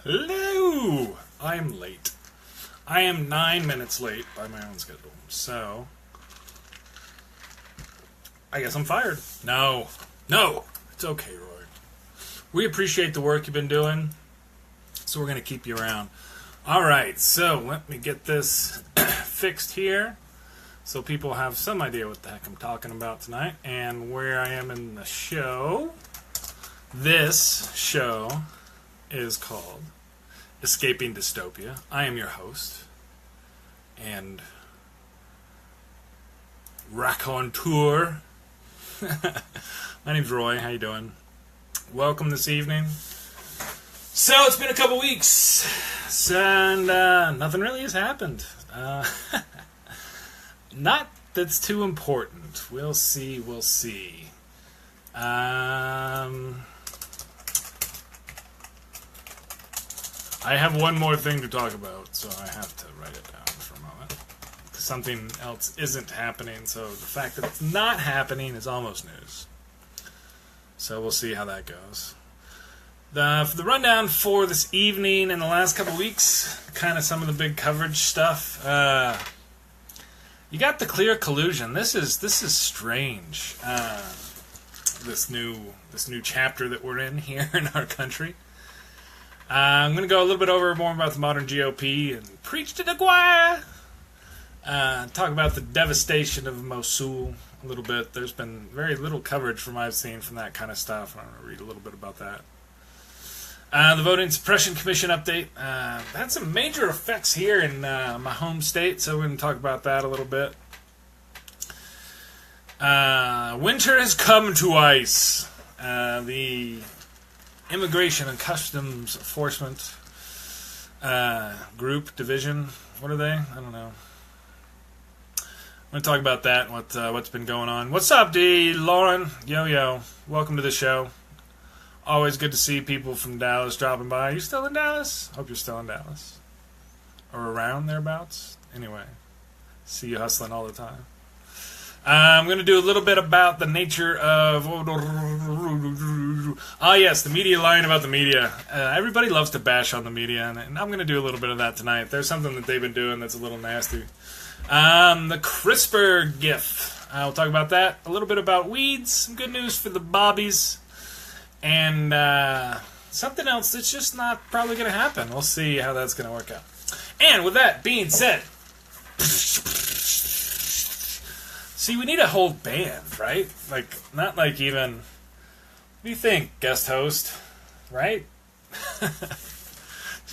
Hello! I'm late. I am 9 minutes late by my own schedule. So, I guess I'm fired. No. It's okay, Roy. We appreciate the work you've been doing, so we're going to keep you around. Alright, so let me get this fixed here so people have some idea what the heck I'm talking about tonight and where I am in the show. This show is called Escaping Dystopia. I am your host and raconteur. My name's Roy. How you doing? Welcome this evening. So it's been a couple weeks and nothing really has happened. Not that's too important. We'll see. I have one more thing to talk about, so I have to write it down for a moment. Something else isn't happening, so the fact that it's not happening is almost news. So we'll see how that goes. For the rundown for this evening and the last couple weeks, kind of some of the big coverage stuff. You got the Clear Collusion. This is strange. This new chapter that we're in here in our country. I'm going to go a little bit over more about the Modern GOP and preach to the choir. Talk about the devastation of Mosul a little bit. There's been very little coverage from I've seen from that kind of stuff. I'm going to read a little bit about that. The Voting Suppression Commission update. Had some major effects here in my home state, so we're going to talk about that a little bit. Winter has come to ICE. The Immigration and Customs Enforcement division. What are they? I don't know. I'm going to talk about that and what's been going on. What's up, D. Lauren? Yo. Welcome to the show. Always good to see people from Dallas dropping by. Are you still in Dallas? Hope you're still in Dallas. Or around thereabouts. Anyway, see you hustling all the time. I'm going to do a little bit about the nature of... yes, the media lying about the media. Everybody loves to bash on the media, and I'm going to do a little bit of that tonight. There's something that they've been doing that's a little nasty. The CRISPR GIF. I'll talk about that. A little bit about weeds. Some good news for the bobbies. And something else that's just not probably going to happen. We'll see how that's going to work out. And with that being said... See, we need a whole band, right? Like, not like even... What do you think, guest host? Right? You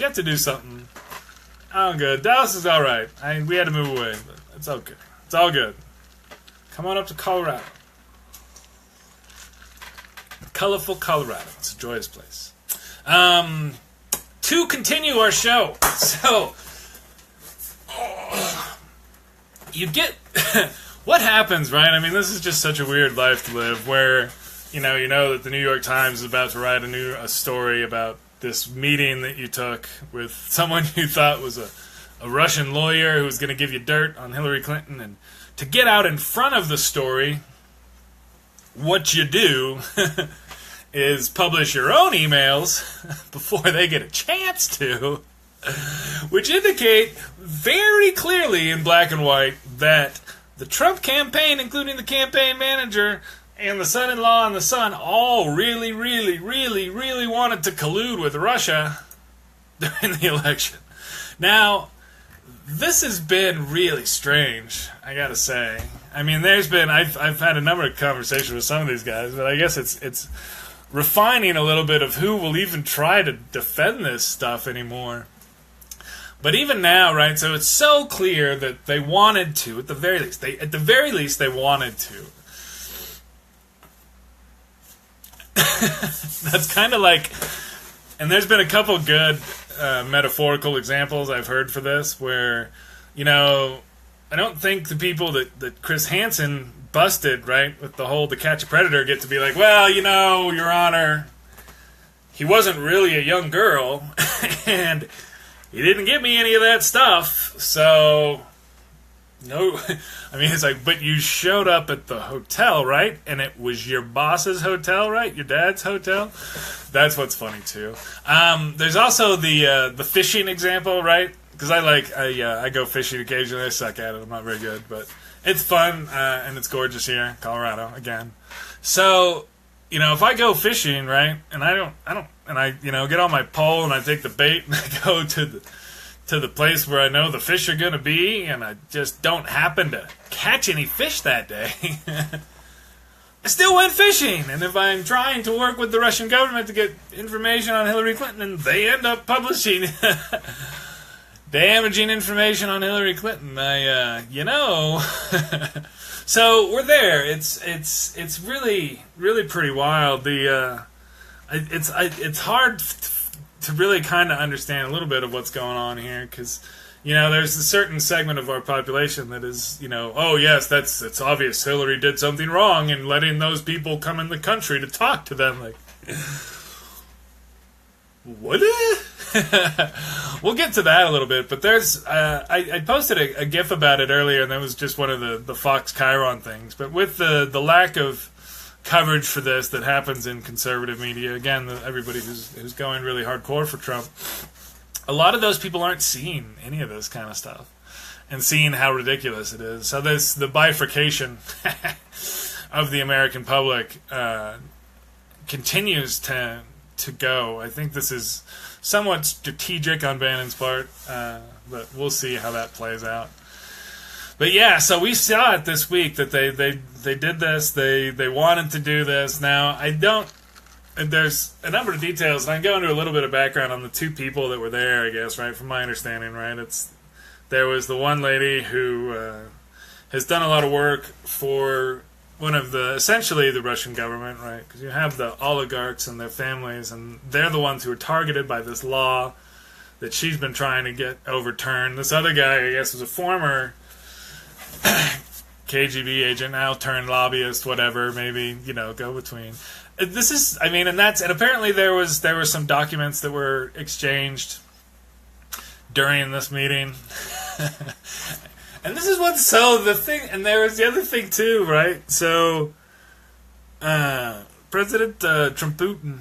have to do something. Oh, good. Dallas is alright. We had to move away, but it's okay. It's all good. Come on up to Colorado. Colorful Colorado. It's a joyous place. To continue our show. So, you get... What happens, right? I mean, this is just such a weird life to live where, you know that the New York Times is about to write a story about this meeting that you took with someone you thought was a Russian lawyer who was going to give you dirt on Hillary Clinton. And to get out in front of the story, what you do is publish your own emails before they get a chance to, which indicate very clearly in black and white that the Trump campaign, including the campaign manager and the son-in-law and the son, all really wanted to collude with Russia during the election. Now, this has been really strange, I gotta say. I mean, I've had a number of conversations with some of these guys, but I guess it's refining a little bit of who will even try to defend this stuff anymore. But even now, right, so it's so clear that they wanted to, at the very least, they wanted to. That's kind of like, and there's been a couple good metaphorical examples I've heard for this where, I don't think the people that Chris Hansen busted, right, with the Catch a Predator get to be like, well, Your Honor, he wasn't really a young girl, and... He didn't give me any of that stuff, so No, I mean, it's like, but you showed up at the hotel, right? And it was your boss's hotel, right? Your dad's hotel? That's what's funny, too. There's also the fishing example, right? Because I go fishing occasionally. I suck at it. I'm not very good, but it's fun, and it's gorgeous here, Colorado, again. So, if I go fishing, right, and I get on my pole and I take the bait and I go to the place where I know the fish are going to be, and I just don't happen to catch any fish that day, I still went fishing. And if I'm trying to work with the Russian government to get information on Hillary Clinton, and they end up publishing damaging information on Hillary Clinton, So we're there. It's really, really pretty wild. It's hard to really kind of understand a little bit of what's going on here, because there's a certain segment of our population that is, oh yes, it's obvious Hillary did something wrong in letting those people come in the country to talk to them. Like, what? We'll get to that a little bit, but there's I posted a GIF about it earlier, and that was just one of the Fox Chiron things. But with the lack of coverage for this that happens in conservative media, again, everybody who's going really hardcore for Trump, a lot of those people aren't seeing any of this kind of stuff and seeing how ridiculous it is. So the bifurcation of the American public continues to go. I think this is somewhat strategic on Bannon's part, but we'll see how that plays out. But yeah, so we saw it this week that they did this. They wanted to do this. Now, there's a number of details, and I can go into a little bit of background on the two people that were there, I guess, right, from my understanding, right? There was the one lady who has done a lot of work for essentially the Russian government, right? Because you have the oligarchs and their families, and they're the ones who are targeted by this law that she's been trying to get overturned. This other guy, I guess, was a former KGB agent, now turned lobbyist, whatever, maybe, go between. This is, and apparently there were some documents that were exchanged during this meeting. And this is and there was the other thing too, right? So, President Trump Putin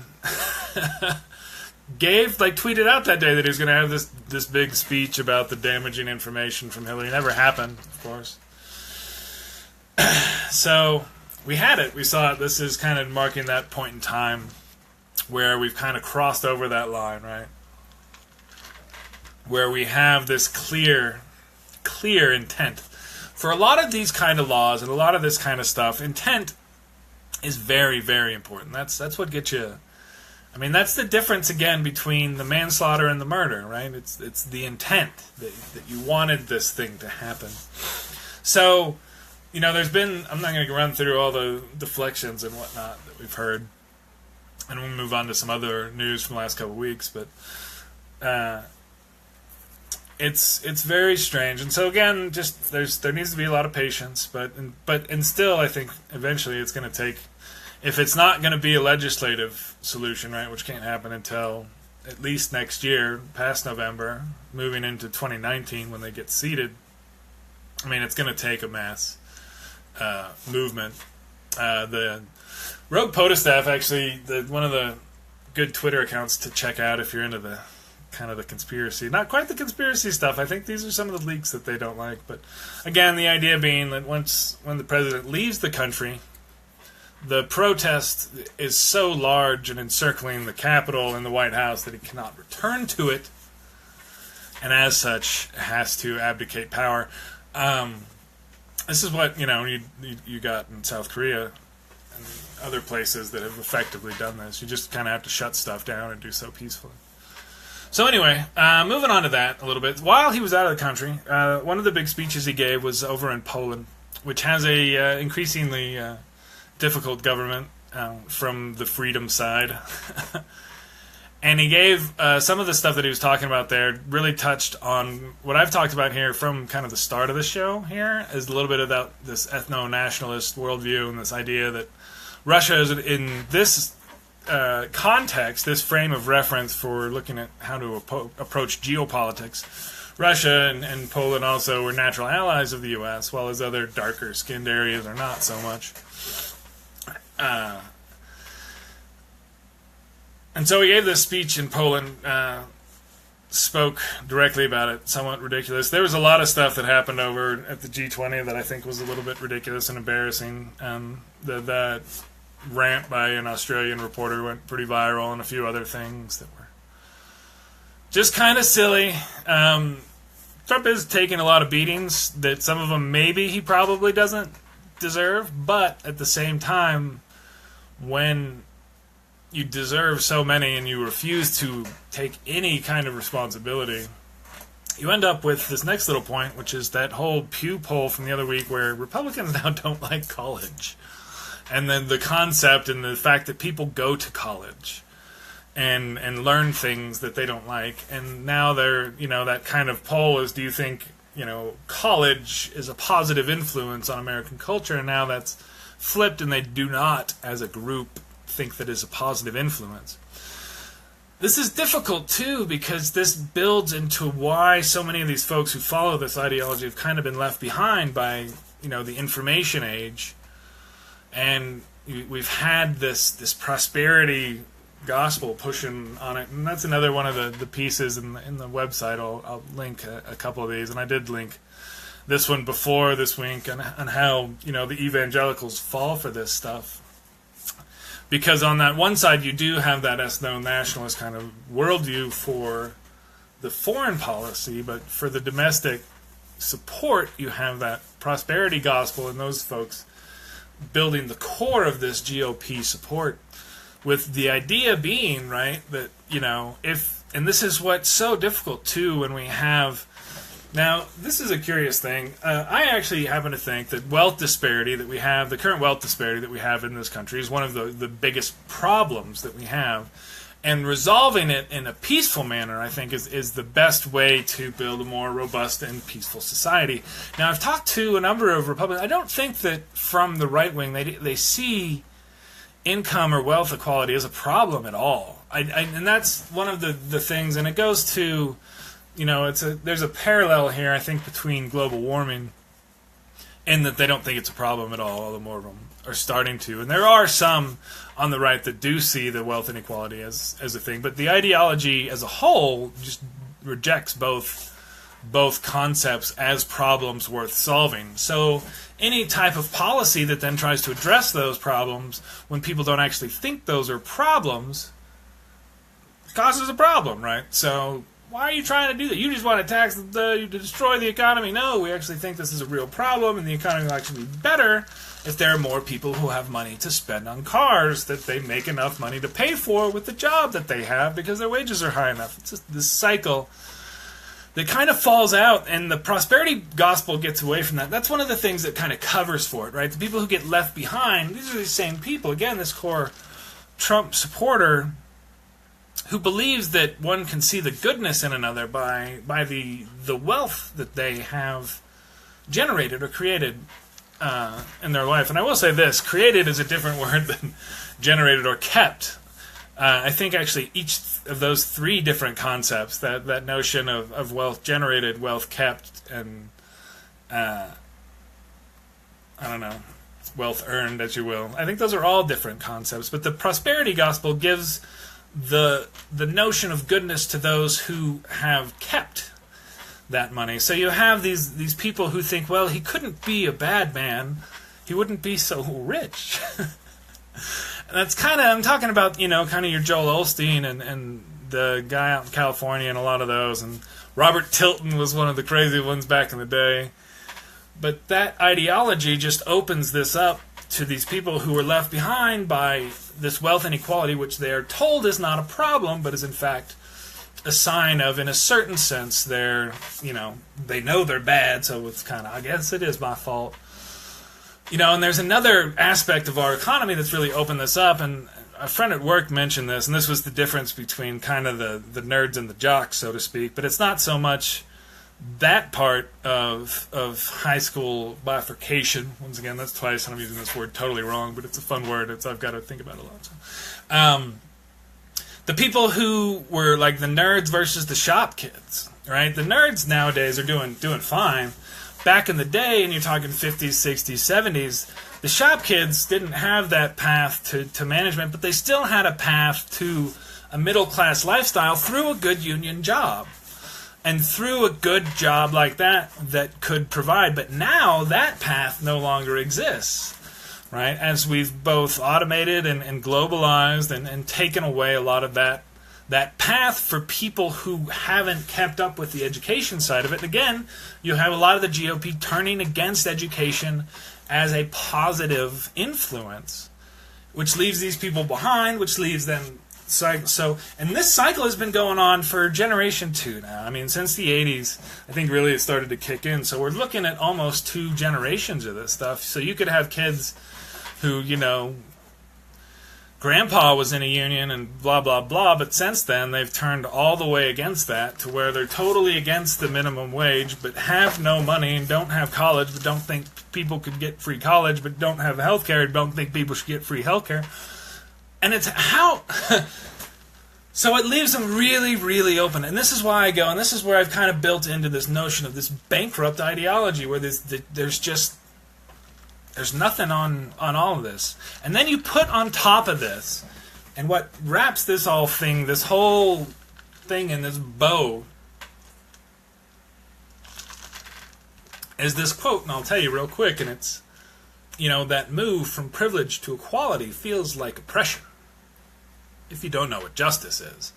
tweeted out that day that he was going to have this big speech about the damaging information from Hillary. It never happened, of course. So we had it. We saw it. This is kind of marking that point in time where we've kind of crossed over that line, right? Where we have this clear intent. For a lot of these kind of laws and a lot of this kind of stuff, intent is very, very important. That's what gets you. That's the difference again between the manslaughter and the murder, right? It's the intent that you wanted this thing to happen. So, there's been, I'm not going to run through all the deflections and whatnot that we've heard, and we'll move on to some other news from the last couple of weeks, but it's very strange. And so again, just there needs to be a lot of patience, but still, I think eventually it's going to take, if it's not going to be a legislative solution, right, which can't happen until at least next year, past November, moving into 2019 when they get seated, it's going to take a mass movement. The Rogue POTUS actually, one of the good Twitter accounts to check out if you're into the kind of the conspiracy, not quite the conspiracy stuff. I think these are some of the leaks that they don't like, but again, the idea being that when the president leaves the country, the protest is so large and encircling the Capitol and the White House that he cannot return to it, and as such has to abdicate power. This is what you got in South Korea and other places that have effectively done this. You just kind of have to shut stuff down and do so peacefully. So anyway, moving on to that a little bit. While he was out of the country, one of the big speeches he gave was over in Poland, which has a increasingly difficult government from the freedom side. And he gave some of the stuff that he was talking about there really touched on what I've talked about here from kind of the start of the show here, is a little bit about this ethno-nationalist worldview and this idea that Russia is in this context, this frame of reference for looking at how to approach geopolitics. Russia and Poland also were natural allies of the U.S., while his other darker-skinned areas are not so much. And so he gave this speech in Poland, spoke directly about it, somewhat ridiculous. There was a lot of stuff that happened over at the G20 that I think was a little bit ridiculous and embarrassing. The rant by an Australian reporter went pretty viral, and a few other things that were just kind of silly. Trump is taking a lot of beatings that some of them maybe he probably doesn't deserve, but at the same time, when you deserve so many and you refuse to take any kind of responsibility, you end up with this next little point, which is that whole Pew poll from the other week where Republicans now don't like college. And then the concept and the fact that people go to college and learn things that they don't like. And now they're, that kind of poll is, do you think, college is a positive influence on American culture? And now that's flipped, and they do not, as a group, think that is a positive influence. This is difficult too, because this builds into why so many of these folks who follow this ideology have kind of been left behind by the information age, and we've had this prosperity gospel pushing on it, and that's another one of the pieces in the website. I'll link a couple of these, and I did link this one before this week on how the evangelicals fall for this stuff. Because on that one side, you do have that ethno-nationalist kind of worldview for the foreign policy, but for the domestic support, you have that prosperity gospel and those folks building the core of this GOP support, with the idea being, right, that, and this is what's so difficult, too, when we have... Now, this is a curious thing. I actually happen to think that wealth disparity that we have, the current wealth disparity that we have in this country, is one of the biggest problems that we have. And resolving it in a peaceful manner, I think, is the best way to build a more robust and peaceful society. Now, I've talked to a number of Republicans. I don't think that from the right wing they see income or wealth equality as a problem at all. And that's one of the things, and it goes to... there's a parallel here, I think, between global warming and that they don't think it's a problem at all, although more of them are starting to. And there are some on the right that do see the wealth inequality as a thing. But the ideology as a whole just rejects both concepts as problems worth solving. So any type of policy that then tries to address those problems when people don't actually think those are problems causes a problem, right? So... why are you trying to do that? You just want to tax to destroy the economy. No, we actually think this is a real problem, and the economy will actually be better if there are more people who have money to spend on cars that they make enough money to pay for with the job that they have because their wages are high enough. It's just this cycle that kind of falls out, and the prosperity gospel gets away from that. That's one of the things that kind of covers for it, right? The people who get left behind, these are the same people. Again, this core Trump supporter who believes that one can see the goodness in another by the wealth that they have generated or created in their life. And I will say this, created is a different word than generated or kept. I think actually each of those three different concepts, that notion of wealth generated, wealth kept, and wealth earned, as you will. I think those are all different concepts, but the prosperity gospel gives the notion of goodness to those who have kept that money. So you have these people who think, well, he couldn't be a bad man. He wouldn't be so rich. That's kind of, I'm talking about, kind of your Joel Osteen and the guy out in California and a lot of those. And Robert Tilton was one of the crazy ones back in the day. But that ideology just opens this up to these people who were left behind by this wealth inequality, which they are told is not a problem, but is in fact a sign of, in a certain sense, they're, they know they're bad, so it's kind of, I guess it is my fault. And there's another aspect of our economy that's really opened this up, and a friend at work mentioned this, and this was the difference between kind of the nerds and the jocks, so to speak, but it's not so much that part of high school bifurcation. Once again, that's twice, and I'm using this word totally wrong, but it's a fun word. I've got to think about it a lot. So. the people who were like the nerds versus the shop kids, right? The nerds nowadays are doing fine. Back in the day, and you're talking 50s, 60s, 70s, the shop kids didn't have that path to management, but they still had a path to a middle-class lifestyle through a good union job. And through a good job like that could provide. But now that path no longer exists, right? As we've both automated and globalized and taken away a lot of that path for people who haven't kept up with the education side of it. And again, you have a lot of the GOP turning against education as a positive influence, which leaves these people behind, which leaves them so, and this cycle has been going on for generation 2 now. I mean, since the 80s, I think really it started to kick in. So we're looking at almost 2 generations of this stuff. So you could have kids who, grandpa was in a union and blah, blah, blah, but since then they've turned all the way against that to where they're totally against the minimum wage, but have no money and don't have college, but don't think people could get free college, but don't have health care and don't think people should get free health care. And it's how... So it leaves them really, really open. And this is why I go, and this is where I've kind of built into this notion of this bankrupt ideology where there's nothing on all of this. And then you put on top of this, and what wraps this whole thing in this bow, is this quote, and I'll tell you real quick, and it's, that move from privilege to equality feels like oppression, if you don't know what justice is.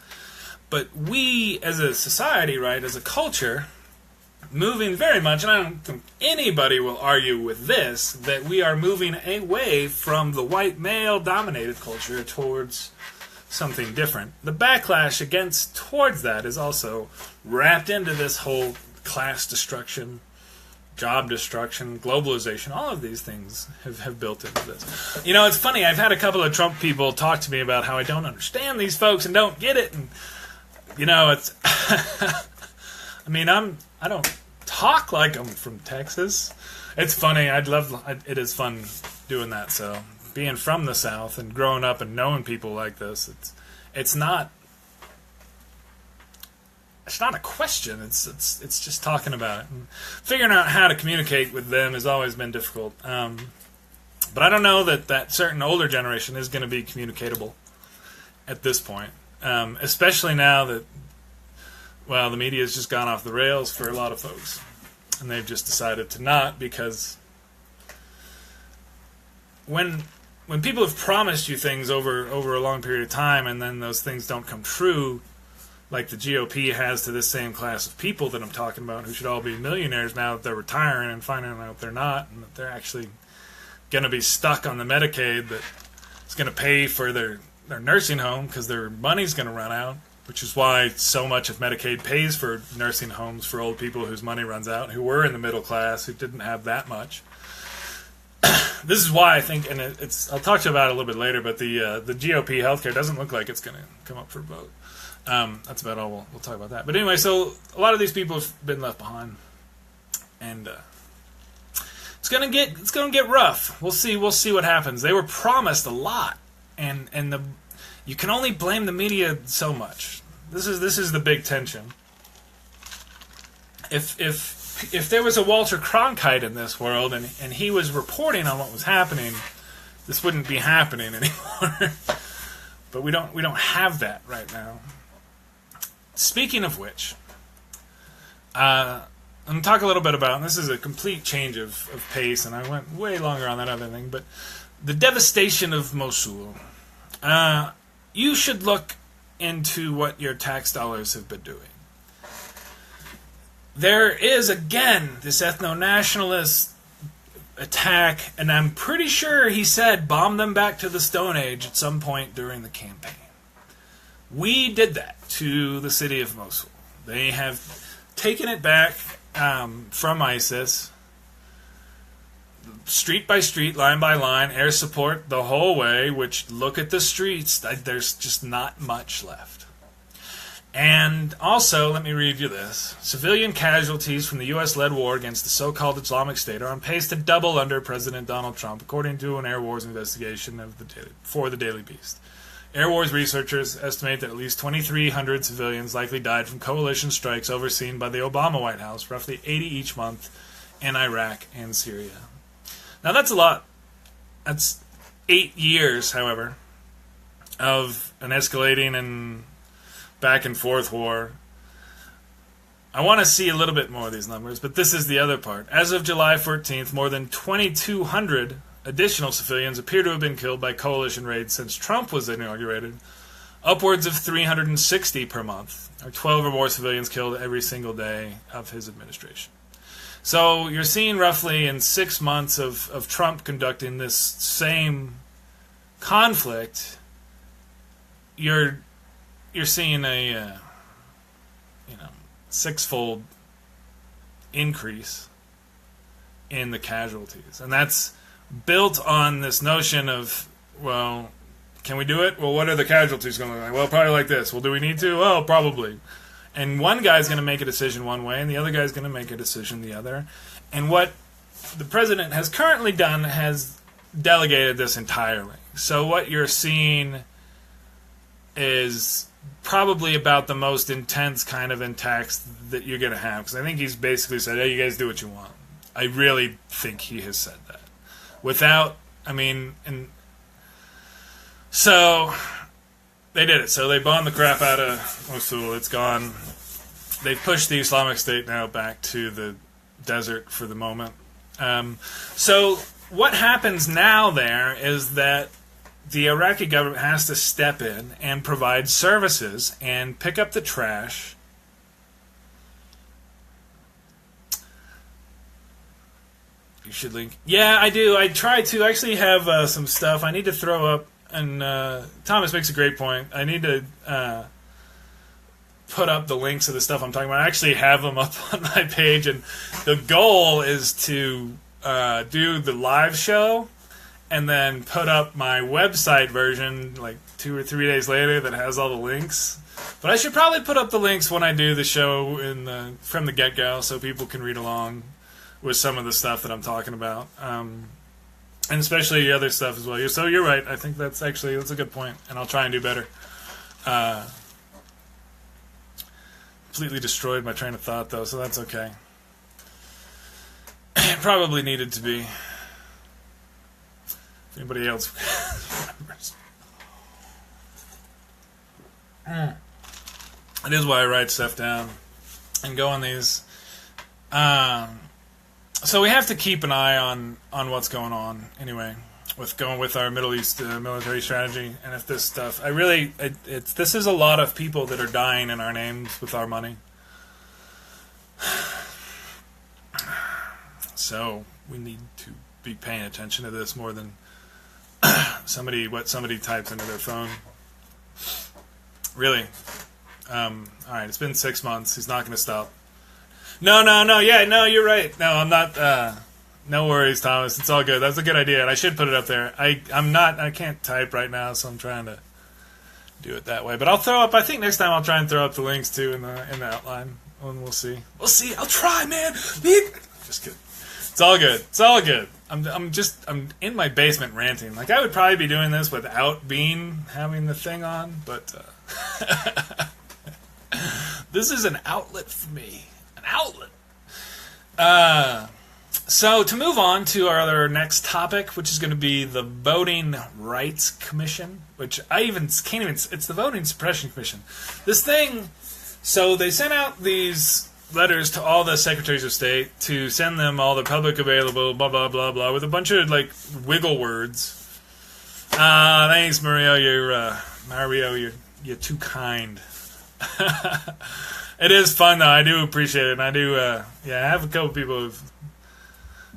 But we, as a society, right, as a culture, moving very much, and I don't think anybody will argue with this, that we are moving away from the white male-dominated culture towards something different. The backlash towards that is also wrapped into this whole class destruction, job destruction, globalization, all of these things have built into this. It's funny, I've had a couple of Trump people talk to me about how I don't understand these folks and don't get it, and, it's... I mean, I don't talk like I'm from Texas. It's funny, it is fun doing that, so being from the South and growing up and knowing people like this, it's not a question. It's just talking about it. And figuring out how to communicate with them has always been difficult. But I don't know that certain older generation is going to be communicatable at this point. Especially now that, the media has just gone off the rails for a lot of folks. And they've just decided to not, because when people have promised you things over a long period of time and then those things don't come true, like the GOP has to this same class of people that I'm talking about, who should all be millionaires now that they're retiring and finding out they're not, and that they're actually going to be stuck on the Medicaid that is going to pay for their nursing home because their money's going to run out, which is why so much of Medicaid pays for nursing homes for old people whose money runs out, who were in the middle class, who didn't have that much. This is why I think, and I'll talk to you about it a little bit later, but the GOP healthcare doesn't look like it's going to come up for a vote. That's about all we'll talk about that. But anyway, so a lot of these people have been left behind, and it's gonna get rough. We'll see what happens. They were promised a lot, and you can only blame the media so much. This is the big tension. If there was a Walter Cronkite in this world and he was reporting on what was happening, this wouldn't be happening anymore. But we don't have that right now. Speaking of which, I'm going to talk a little bit about, and this is a complete change of pace, and I went way longer on that other thing, but the devastation of Mosul. You should look into what your tax dollars have been doing. There is, again, this ethno-nationalist attack, and I'm pretty sure he said bomb them back to the Stone Age at some point during the campaign. We did that to the city of Mosul. They have taken it back from ISIS, street by street, line by line, air support the whole way, which, look at the streets, there's just not much left. And also, let me read you this. Civilian casualties from the U.S.-led war against the so-called Islamic State are on pace to double under President Donald Trump, according to an Air Wars investigation for the Daily Beast. Air Wars researchers estimate that at least 2,300 civilians likely died from coalition strikes overseen by the Obama White House, roughly 80 each month in Iraq and Syria. Now that's a lot. That's 8 years, however, of an escalating and back and forth war. I want to see a little bit more of these numbers, but this is the other part. As of July 14th, more than 2,200 additional civilians appear to have been killed by coalition raids since Trump was inaugurated. Upwards of 360 per month, or 12 or more civilians killed every single day of his administration. So you're seeing roughly in 6 months of Trump conducting this same conflict, you're seeing a sixfold increase in the casualties, and that's built on this notion of, well, can we do it? Well, what are the casualties going to look like? Well, probably like this. Well, do we need to? Well, probably. And one guy's going to make a decision one way, and the other guy's going to make a decision the other. And what the president has currently done has delegated this entirely. So what you're seeing is probably about the most intense kind of attacks that you're going to have. Because I think he's basically said, hey, you guys do what you want. I really think he has said that. So they did it. So they bombed the crap out of Mosul. It's gone. They've pushed the Islamic State now back to the desert for the moment. So what happens now there is that the Iraqi government has to step in and provide services and pick up the trash. You should link. Yeah, I do. I try to actually have some stuff I need to throw up. And Thomas makes a great point. I need to put up the links of the stuff I'm talking about. I actually have them up on my page, and the goal is to do the live show and then put up my website version like 2 or 3 days later that has all the links. But I should probably put up the links when I do the show from the get-go so people can read along with some of the stuff that I'm talking about. And especially the other stuff as well. So you're right. I think that's a good point, and I'll try and do better. Completely destroyed my train of thought, though, so that's okay. It probably needed to be. If anybody else remembers. It is why I write stuff down and go on these. So we have to keep an eye on what's going on anyway, with our Middle East military strategy, and if this stuff, this is a lot of people that are dying in our names with our money. So we need to be paying attention to this more than what somebody types into their phone. Really. All right, it's been 6 months. He's not going to stop. No, yeah, no, you're right. No, I'm not, no worries, Thomas. It's all good. That's a good idea, and I should put it up there. I can't type right now, so I'm trying to do it that way. But I'll throw up, I think next time I'll try and throw up the links, too, in the outline, and we'll see. I'll try, man. Just kidding. It's all good. It's all good. I'm in my basement ranting. Like, I would probably be doing this without having the thing on, but, this is an outlet for me. Outlet. So to move on to our other next topic, which is going to be the Voting Rights Commission, which I can't even. It's the Voting Suppression Commission. This thing. So they sent out these letters to all the secretaries of state to send them all the public available, blah blah blah blah, with a bunch of like wiggle words. Thanks, Mario. You're too kind. It is fun, though. I do appreciate it. And I do, I have a couple people who've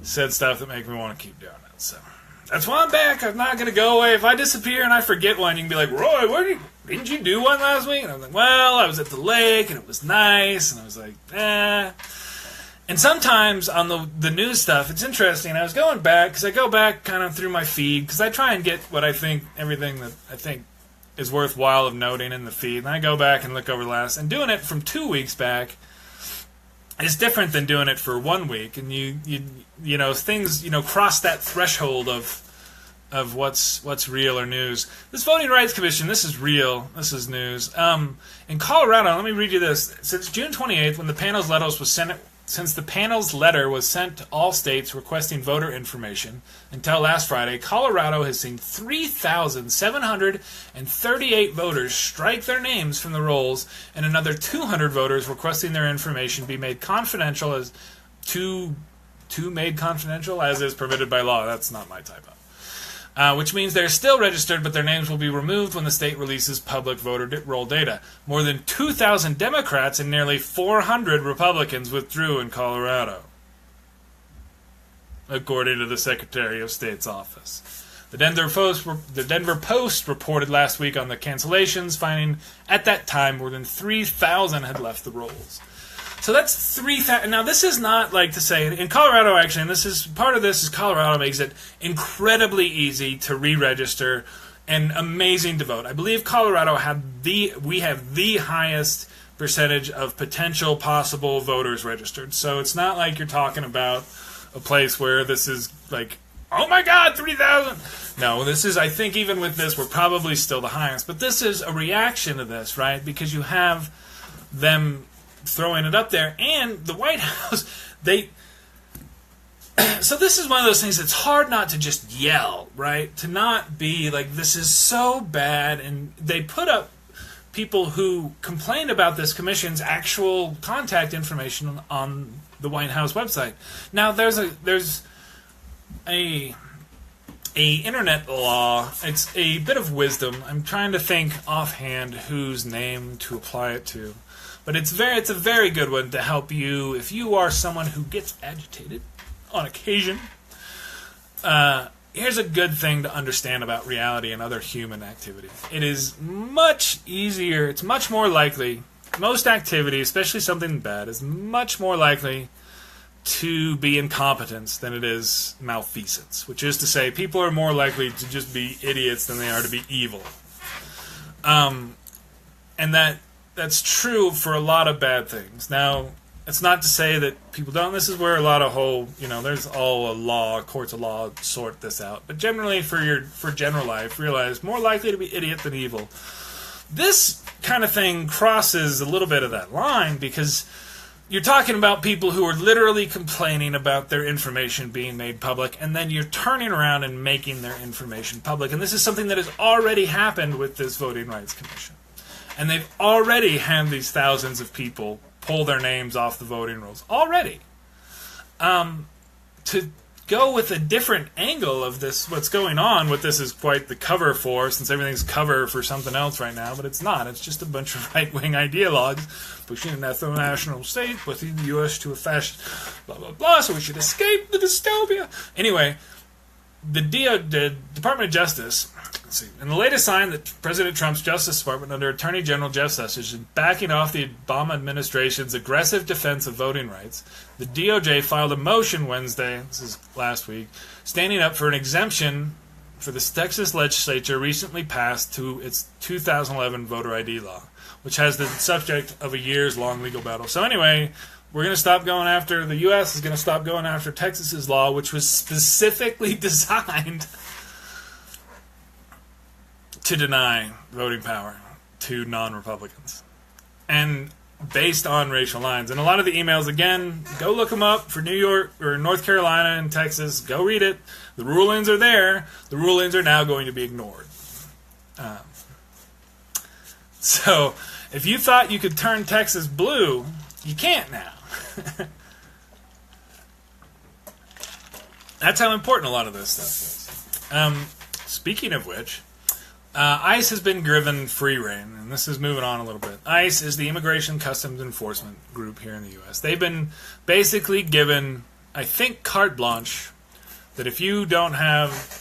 said stuff that make me want to keep doing it. So that's why I'm back. I'm not going to go away. If I disappear and I forget one, you can be like, Roy, didn't you do one last week? And I was like, well, I was at the lake, and it was nice. And I was like, And sometimes on the news stuff, it's interesting. I was going back, because I go back kind of through my feed, because I try and get what I think, everything that I think is worthwhile of noting in the feed. And I go back and look over last. And doing it from 2 weeks back is different than doing it for 1 week. And you know, things, cross that threshold of of what's real or news. This Voting Rights Commission, this is real. This is news. In Colorado, let me read you this. Since June 28th, when the panel's letter was sent to all states requesting voter information, until last Friday, Colorado has seen 3,738 voters strike their names from the rolls, and another 200 voters requesting their information be made confidential as made confidential as is permitted by law. That's not my typo. Which means they're still registered, but their names will be removed when the state releases public voter roll data. More than 2,000 Democrats and nearly 400 Republicans withdrew in Colorado, according to the Secretary of State's office. The Denver Post reported last week on the cancellations, finding at that time more than 3,000 had left the rolls. So that's 3,000. Now, this is not like to say, in Colorado, actually, and this is part of this is Colorado makes it incredibly easy to re-register and amazing to vote. I believe Colorado we have the highest percentage of potential possible voters registered. So it's not like you're talking about a place where this is like, oh my God, 3,000. No, this is, I think even with this, we're probably still the highest. But this is a reaction to this, right? Because you have them throwing it up there, and the White House, so this is one of those things that's hard not to just yell, right? To not be like, this is so bad, and they put up people who complained about this commission's actual contact information on the White House website. Now, there's a internet law. It's a bit of wisdom. I'm trying to think offhand whose name to apply it to. But it's a very good one to help you if you are someone who gets agitated on occasion. Here's a good thing to understand about reality and other human activity. It is much easier, it's much more likely, most activity, especially something bad, is much more likely to be incompetence than it is malfeasance. Which is to say, people are more likely to just be idiots than they are to be evil. And that's true for a lot of bad things. Now, it's not to say that people don't. This is where a lot of there's all a law, courts of law sort this out. But generally, for general life, realize more likely to be idiot than evil. This kind of thing crosses a little bit of that line because you're talking about people who are literally complaining about their information being made public, and then you're turning around and making their information public. And this is something that has already happened with this Voting Rights Commission. And they've already had these thousands of people pull their names off the voting rolls. Already. To go with a different angle of this, what's going on, what this is quite the cover for, since everything's cover for something else right now, but it's not. It's just a bunch of right-wing ideologues pushing an ethno-national state, pushing the U.S. to a fascist, blah, blah, blah, so we should escape the dystopia. Anyway, the Department of Justice, in the latest sign that President Trump's Justice Department under Attorney General Jeff Sessions is backing off the Obama administration's aggressive defense of voting rights, the DOJ filed a motion Wednesday, this is last week, standing up for an exemption for the Texas legislature recently passed to its 2011 voter ID law, which has the subject of a years-long legal battle. So anyway, we're going to stop going after, the U.S. is going to stop going after Texas's law, which was specifically designed to deny voting power to non-Republicans. And based on racial lines. And a lot of the emails, again, go look them up for New York or North Carolina and Texas. Go read it. The rulings are there. The rulings are now going to be ignored. So if you thought you could turn Texas blue, you can't now. That's how important a lot of this stuff is. Speaking of which, ICE has been given free rein, and this is moving on a little bit. ICE is the Immigration Customs Enforcement group here in the U.S. They've been basically given, I think, carte blanche, that if you don't have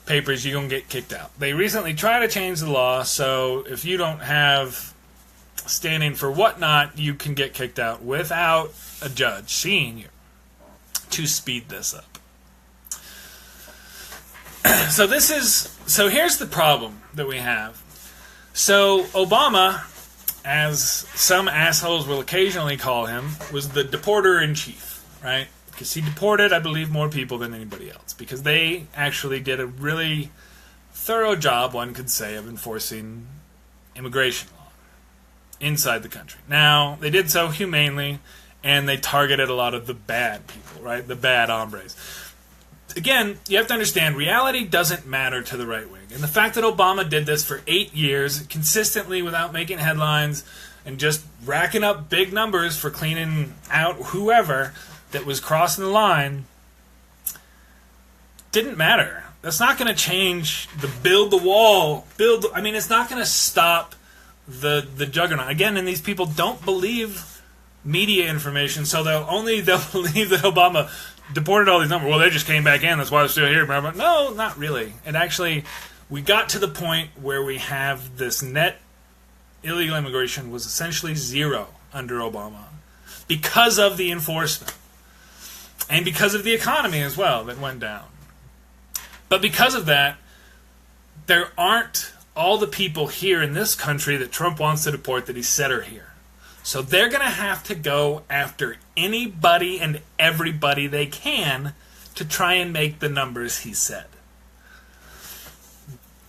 papers, you're going to get kicked out. They recently tried to change the law, so if you don't have standing for whatnot, you can get kicked out without a judge seeing you, to speed this up. So here's the problem that we have. So Obama, as some assholes will occasionally call him, was the deporter-in-chief, right? Because he deported, I believe, more people than anybody else. Because they actually did a really thorough job, one could say, of enforcing immigration law inside the country. Now, they did so humanely, and they targeted a lot of the bad people, right? The bad hombres. Again, you have to understand, reality doesn't matter to the right wing. And the fact that Obama did this for 8 years, consistently without making headlines, and just racking up big numbers for cleaning out whoever that was crossing the line, didn't matter. That's not going to change the build the wall. It's not going to stop the juggernaut. Again, and these people don't believe media information, so they'll believe that Obama deported all these numbers. Well, they just came back in, that's why they're still here. No, not really. And actually, we got to the point where we have this net illegal immigration was essentially zero under Obama because of the enforcement and because of the economy as well that went down. But because of that, there aren't all the people here in this country that Trump wants to deport that he said are here. So they're going to have to go after anybody and everybody they can to try and make the numbers he said.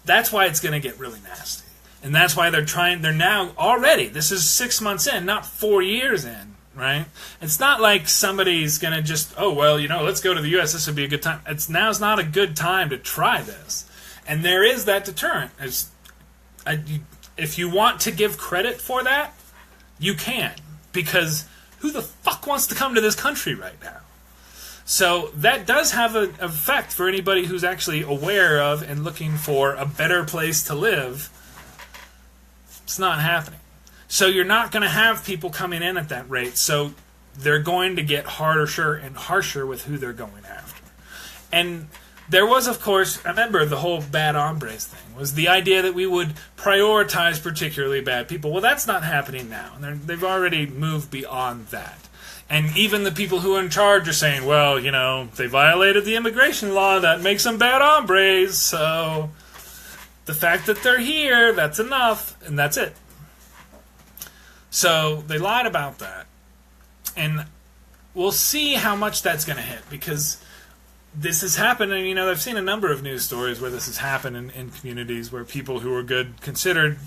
That's why it's going to get really nasty. And that's why they're now already, this is 6 months in, not 4 years in, right? It's not like somebody's going to just, let's go to the U.S., this would be a good time. Now's not a good time to try this. And there is that deterrent. If you want to give credit for that, you can. Because who the fuck wants to come to this country right now? So that does have an effect for anybody who's actually aware of and looking for a better place to live. It's not happening. So you're not going to have people coming in at that rate. So they're going to get harsher and harsher with who they're going after. And there was, of course, remember the whole bad hombres thing, was the idea that we would prioritize particularly bad people. Well, that's not happening now. And they've already moved beyond that. And even the people who are in charge are saying, they violated the immigration law, that makes them bad hombres, so the fact that they're here, that's enough, and that's it. So they lied about that. And we'll see how much that's going to hit, because this has happened, and I've seen a number of news stories where this has happened in communities where people who are good considered,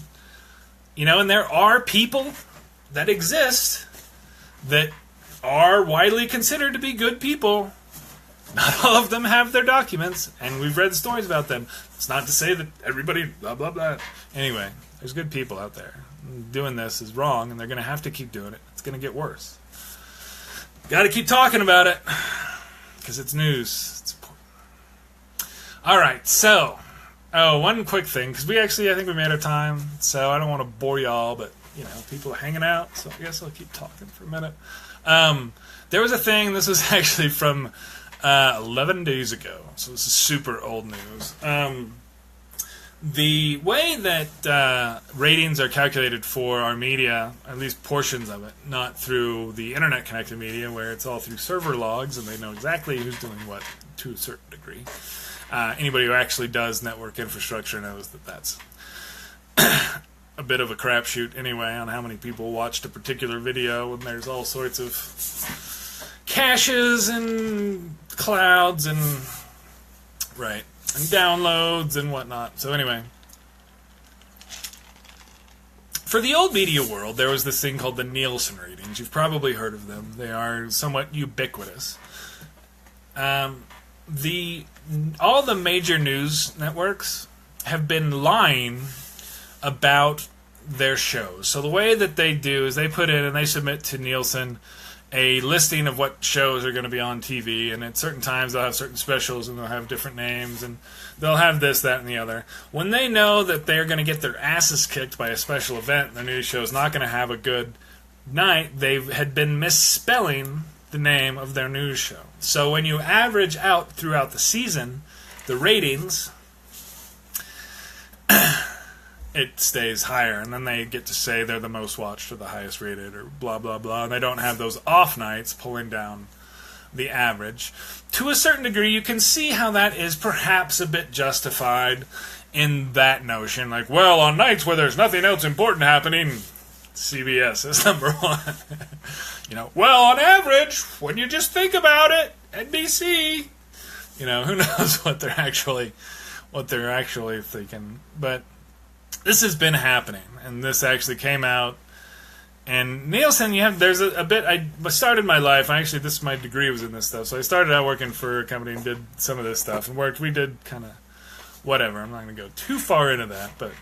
and there are people that exist that are widely considered to be good people. Not all of them have their documents, and we've read stories about them. It's not to say that everybody blah, blah, blah. Anyway, there's good people out there. Doing this is wrong, and they're going to have to keep doing it. It's going to get worse. Got to keep talking about it, because it's news. It's important. All right, so, one quick thing, because I think we made our time, so I don't want to bore y'all, but, people are hanging out, so I guess I'll keep talking for a minute. There was a thing, this was actually from 11 days ago, so this is super old news. The way that ratings are calculated for our media, at least portions of it, not through the internet-connected media, where it's all through server logs, and they know exactly who's doing what to a certain degree. Anybody who actually does network infrastructure knows that that's a bit of a crapshoot anyway on how many people watched a particular video, and there's all sorts of caches and clouds and and downloads and whatnot. So anyway, for the old media world, there was this thing called the Nielsen ratings. You've probably heard of them. They are somewhat ubiquitous. All the major news networks have been lying about their shows. So the way that they do is they put in and they submit to Nielsen a listing of what shows are going to be on TV, and at certain times they'll have certain specials and they'll have different names and they'll have this, that, and the other. When they know that they're going to get their asses kicked by a special event and their news show is not going to have a good night, they had been misspelling the name of their news show. So when you average out throughout the season, the ratings, it stays higher, and then they get to say they're the most watched or the highest rated or blah, blah, blah, and they don't have those off nights pulling down the average. To a certain degree, you can see how that is perhaps a bit justified in that notion. Like, well, on nights where there's nothing else important happening, CBS is number one. Well, on average, when you just think about it, NBC. You know, who knows what they're actually thinking. But this has been happening, and this actually came out. And Nielsen, there's a bit. I started my life. My degree was in this stuff, so I started out working for a company and did some of this stuff and worked. We did kind of whatever. I'm not going to go too far into that, but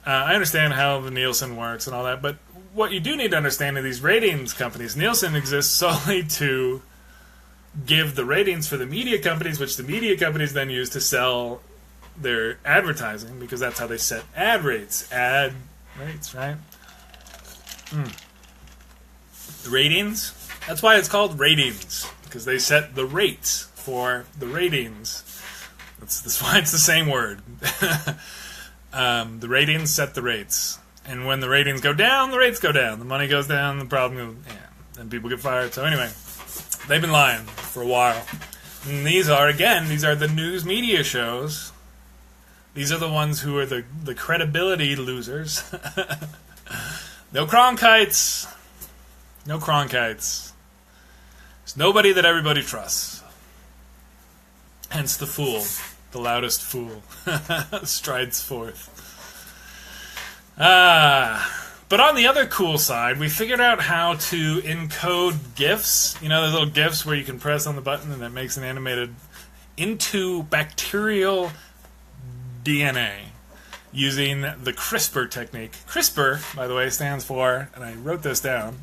I understand how the Nielsen works and all that. But what you do need to understand are these ratings companies. Nielsen exists solely to give the ratings for the media companies, which the media companies then use to sell their advertising, because that's how they set ad rates, right? The ratings. That's why it's called ratings, because they set the rates for the ratings. That's why it's the same word. The ratings set the rates. And when the ratings go down, the rates go down. The money goes down, the problem goes, then people get fired. So anyway, they've been lying for a while. And these are the news media shows. These are the ones who are the credibility losers. No Cronkites. No Cronkites. There's nobody that everybody trusts. Hence the fool. The loudest fool. Strides forth. But on the other cool side, we figured out how to encode GIFs. You know, those little GIFs where you can press on the button and it makes an animated into bacterial DNA using the CRISPR technique. CRISPR, by the way, stands for, and I wrote this down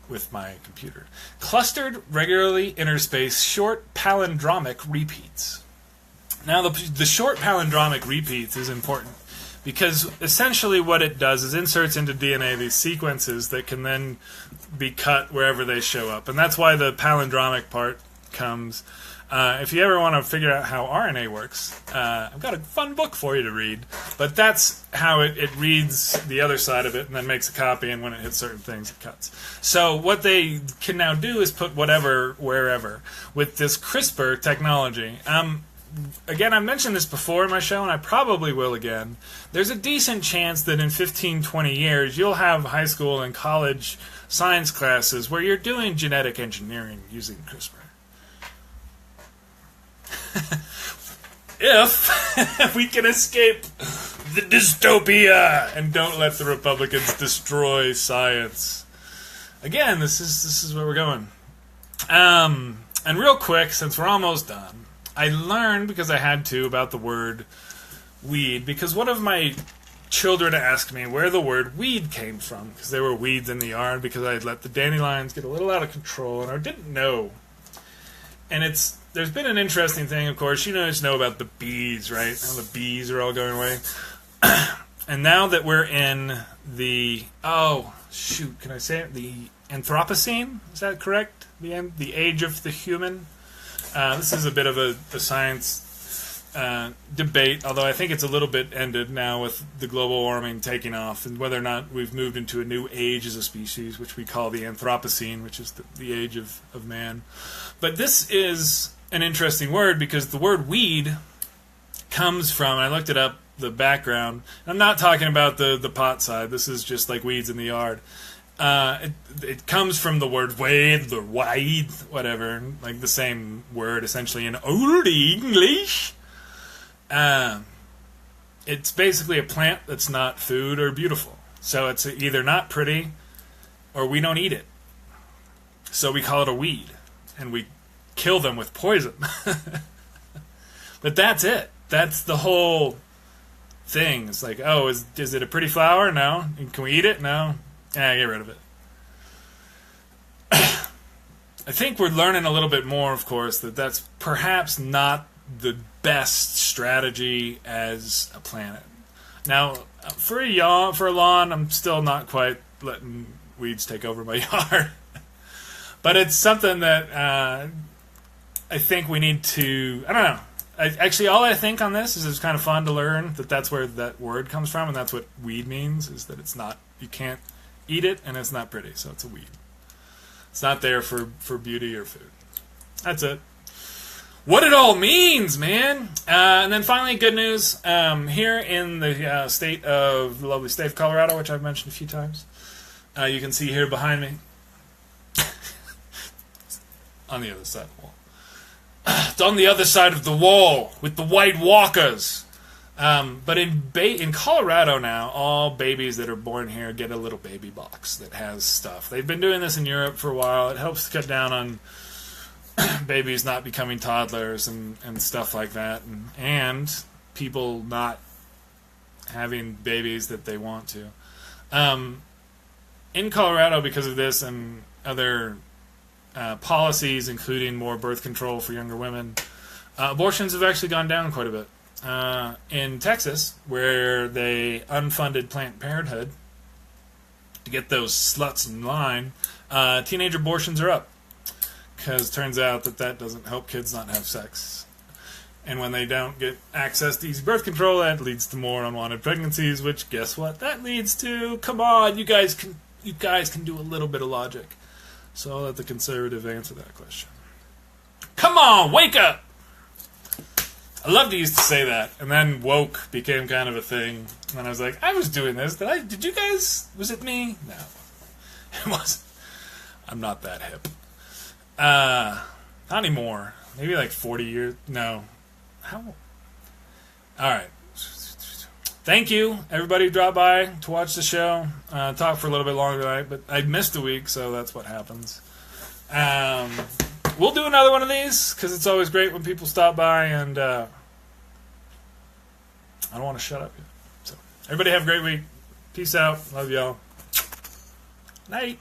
with my computer, Clustered Regularly Interspaced Short Palindromic Repeats. Now, the short palindromic repeats is important because essentially what it does is inserts into DNA these sequences that can then be cut wherever they show up. And that's why the palindromic part comes. If you ever want to figure out how RNA works, I've got a fun book for you to read. But that's how it reads the other side of it and then makes a copy, and when it hits certain things, it cuts. So what they can now do is put whatever, wherever, with this CRISPR technology. Again, I've mentioned this before in my show, and I probably will again. There's a decent chance that in 15, 20 years, you'll have high school and college science classes where you're doing genetic engineering using CRISPR. If we can escape the dystopia and don't let the Republicans destroy science. Again, this is where we're going. And real quick, since we're almost done, I learned, because I had to, about the word weed, because one of my children asked me where the word weed came from, because there were weeds in the yard, because I had let the dandelions get a little out of control, and I didn't know. And there's been an interesting thing, of course. You guys know about the bees, right? How the bees are all going away. And now that we're in the, can I say it? The Anthropocene? Is that correct? The age of the human? This is a bit of a science debate, although I think it's a little bit ended now with the global warming taking off, and whether or not we've moved into a new age as a species, which we call the Anthropocene, which is the age of man. But this is an interesting word because the word weed comes from, I looked it up, the background. I'm not talking about the pot side. This is just like weeds in the yard. It comes from the word wade or wide, whatever, like the same word essentially in Old English. It's basically a plant that's not food or beautiful. So it's either not pretty or we don't eat it. So we call it a weed, and we kill them with poison. But that's it. That's the whole thing. It's like, is it a pretty flower? No. Can we eat it? No. Get rid of it. I think we're learning a little bit more, of course, that's perhaps not the best strategy as a planet. Now, for a lawn, I'm still not quite letting weeds take over my yard. But it's something that I think we need to, I don't know. Actually, all I think on this is it's kind of fun to learn that that's where that word comes from, and that's what weed means, is that it's not, you can't eat it, and it's not pretty, so it's a weed. It's not there for beauty or food. That's it. What it all means, man. And then finally, good news. Here in the the lovely state of Colorado, which I've mentioned a few times, you can see here behind me, on the other side of the wall, It's on the other side of the wall with the White Walkers. But in Colorado now, all babies that are born here get a little baby box that has stuff. They've been doing this in Europe for a while. It helps cut down on babies not becoming toddlers and stuff like that, and people not having babies that they want to. In Colorado, because of this and other policies, including more birth control for younger women, abortions have actually gone down quite a bit. In Texas, where they unfunded Planned Parenthood to get those sluts in line, teenage abortions are up. Because it turns out that doesn't help kids not have sex. And when they don't get access to easy birth control, that leads to more unwanted pregnancies, which, guess what that leads to? Come on, you guys can do a little bit of logic. So I'll let the conservative answer that question. Come on, wake up! I love to used to say that, and then woke became kind of a thing. And then I was like, I was doing this. Did you guys? Was it me? No. It wasn't. I'm not that hip. Not anymore. Maybe like 40 years. No. How? Alright. Thank you, everybody who dropped by to watch the show. Talk for a little bit longer tonight, but I missed a week, so that's what happens. We'll do another one of these, because it's always great when people stop by, and I don't want to shut up yet. So, everybody have a great week. Peace out. Love y'all. Night.